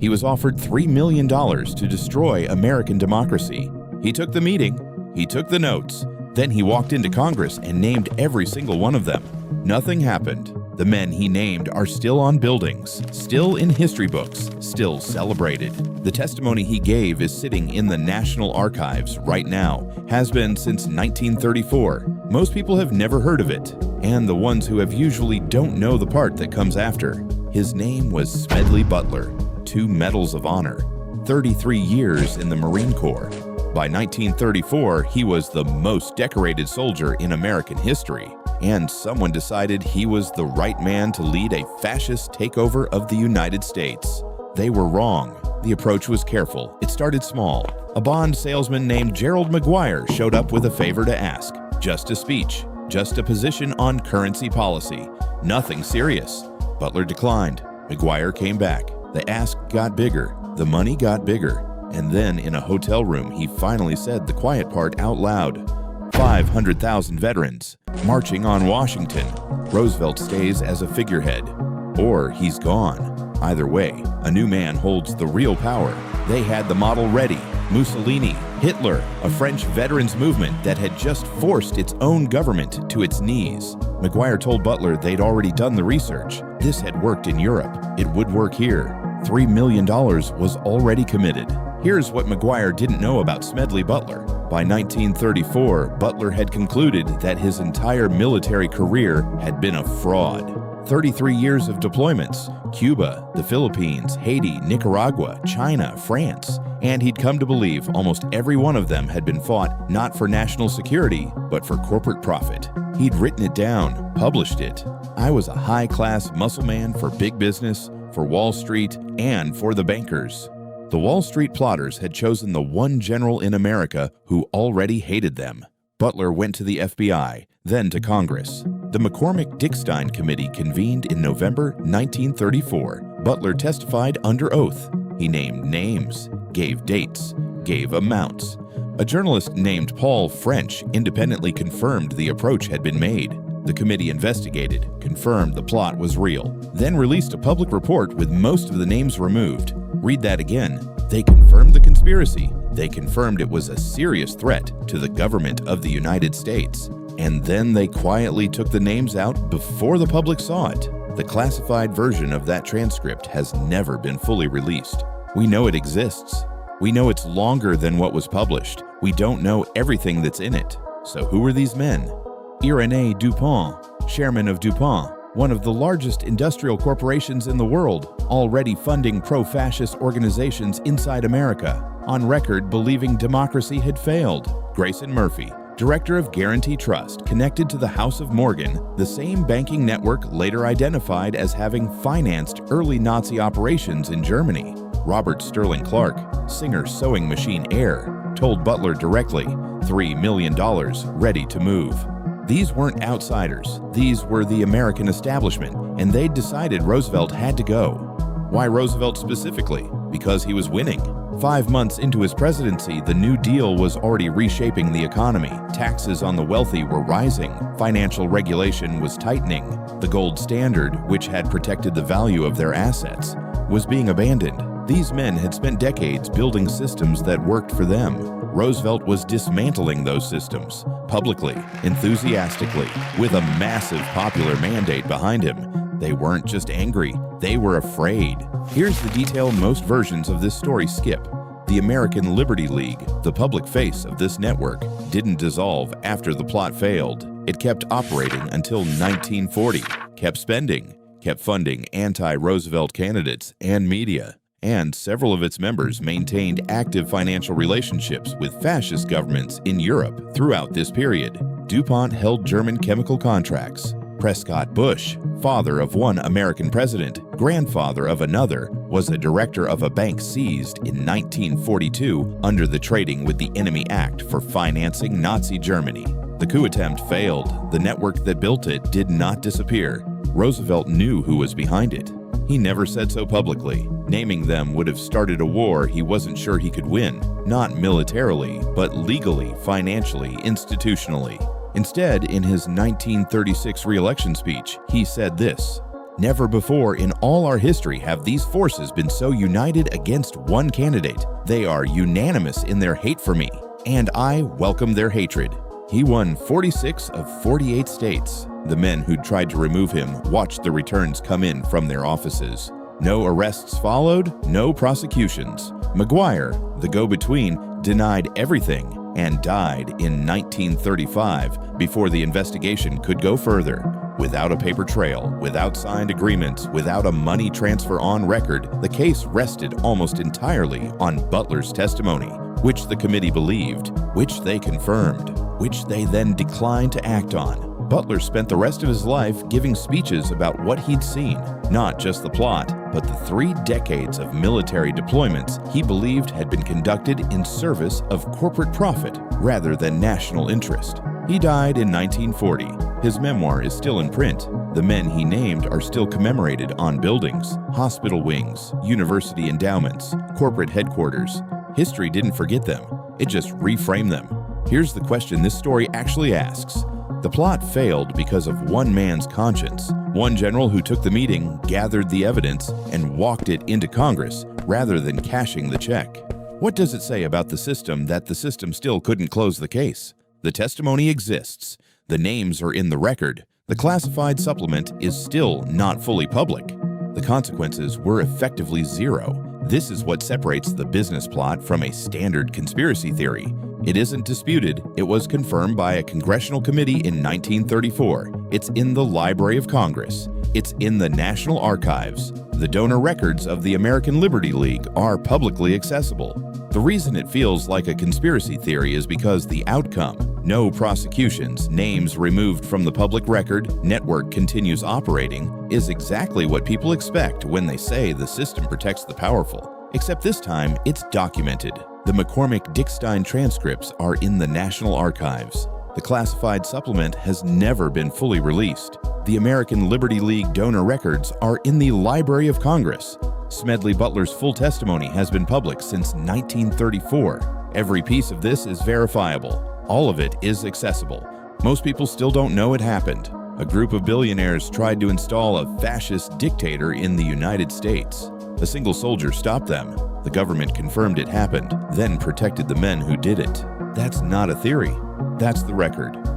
He was offered $3 million to destroy American democracy. He took the meeting, he took the notes, then he walked into Congress and named every single one of them. Nothing happened. The men he named are still on buildings, still in history books, still celebrated. The testimony he gave is sitting in the National Archives right now, has been since 1934. Most people have never heard of it, and the ones who have usually don't know the part that comes after. His name was Smedley Butler, 2 Medals of Honor, 33 years in the Marine Corps. By 1934, he was the most decorated soldier in American history, and someone decided he was the right man to lead a fascist takeover of the United States. They were wrong. The approach was careful. It started small. A bond salesman named Gerald McGuire showed up with a favor to ask. Just a speech, just a position on currency policy. Nothing serious. Butler declined. McGuire came back. The ask got bigger. The money got bigger. And then in a hotel room, he finally said the quiet part out loud. 500,000 veterans marching on Washington. Roosevelt stays as a figurehead, or he's gone. Either way, a new man holds the real power. They had the model ready. Mussolini, Hitler, a French veterans movement that had just forced its own government to its knees. McGuire told Butler they'd already done the research. This had worked in Europe. It would work here. $3 million was already committed. Here's what McGuire didn't know about Smedley Butler. By 1934, Butler had concluded that his entire military career had been a fraud. 33 years of deployments: Cuba, the Philippines, Haiti, Nicaragua, China, France. And he'd come to believe almost every one of them had been fought not for national security, but for corporate profit. He'd written it down, published it. I was a high-class muscle man for big business, for Wall Street, and for the bankers. The Wall Street plotters had chosen the one general in America who already hated them. Butler went to the FBI, then to Congress. The McCormick-Dickstein Committee convened in November 1934. Butler testified under oath. He named names, gave dates, gave amounts. A journalist named Paul French independently confirmed the approach had been made. The committee investigated, confirmed the plot was real, then released a public report with most of the names removed. Read that again. They confirmed the conspiracy. They confirmed it was a serious threat to the government of the United States. And then they quietly took the names out before the public saw it. The classified version of that transcript has never been fully released. We know it exists. We know it's longer than what was published. We don't know everything that's in it. So who are these men? Irénée Dupont, chairman of DuPont, one of the largest industrial corporations in the world, already funding pro-fascist organizations inside America, on record believing democracy had failed. Grayson Murphy, director of Guarantee Trust, connected to the House of Morgan, the same banking network later identified as having financed early Nazi operations in Germany. Robert Sterling Clark, Singer sewing machine Air, told Butler directly, $3 million ready to move. These weren't outsiders. These were the American establishment, and they'd decided Roosevelt had to go. Why Roosevelt specifically? Because he was winning. 5 months into his presidency, the New Deal was already reshaping the economy. Taxes on the wealthy were rising. Financial regulation was tightening. The gold standard, which had protected the value of their assets, was being abandoned. These men had spent decades building systems that worked for them. Roosevelt was dismantling those systems, publicly, enthusiastically, with a massive popular mandate behind him. They weren't just angry, they were afraid. Here's the detail most versions of this story skip. The American Liberty League, the public face of this network, didn't dissolve after the plot failed. It kept operating until 1940, kept spending, kept funding anti-Roosevelt candidates and media. And several of its members maintained active financial relationships with fascist governments in Europe throughout this period. DuPont held German chemical contracts. Prescott Bush, father of one American president, grandfather of another, was a director of a bank seized in 1942 under the Trading with the Enemy Act for financing Nazi Germany. The coup attempt failed. The network that built it did not disappear. Roosevelt knew who was behind it. He never said so publicly. Naming them would have started a war he wasn't sure he could win, not militarily, but legally, financially, institutionally. Instead, in his 1936 re-election speech, he said this: Never before in all our history have these forces been so united against one candidate. They are unanimous in their hate for me, and I welcome their hatred. He won 46 of 48 states. The men who'd tried to remove him watched the returns come in from their offices. No arrests followed, no prosecutions. McGuire, the go-between, denied everything and died in 1935 before the investigation could go further. Without a paper trail, without signed agreements, without a money transfer on record, the case rested almost entirely on Butler's testimony, which the committee believed, which they confirmed, which they then declined to act on. Butler spent the rest of his life giving speeches about what he'd seen, not just the plot, but the 3 decades of military deployments he believed had been conducted in service of corporate profit rather than national interest. He died in 1940. His memoir is still in print. The men he named are still commemorated on buildings, hospital wings, university endowments, corporate headquarters. History didn't forget them, it just reframed them. Here's the question this story actually asks. The plot failed because of one man's conscience. One general who took the meeting, gathered the evidence, and walked it into Congress rather than cashing the check. What does it say about the system that the system still couldn't close the case? The testimony exists. The names are in the record. The classified supplement is still not fully public. The consequences were effectively zero. This is what separates the business plot from a standard conspiracy theory. It isn't disputed. It was confirmed by a congressional committee in 1934. It's in the Library of Congress. It's in the National Archives. The donor records of the American Liberty League are publicly accessible. The reason it feels like a conspiracy theory is because the outcome, no prosecutions, names removed from the public record, network continues operating, is exactly what people expect when they say the system protects the powerful. Except this time, it's documented. The McCormick-Dickstein transcripts are in the National Archives. The classified supplement has never been fully released. The American Liberty League donor records are in the Library of Congress. Smedley Butler's full testimony has been public since 1934. Every piece of this is verifiable. All of it is accessible. Most people still don't know it happened. A group of billionaires tried to install a fascist dictator in the United States. A single soldier stopped them. The government confirmed it happened, then protected the men who did it. That's not a theory. That's the record.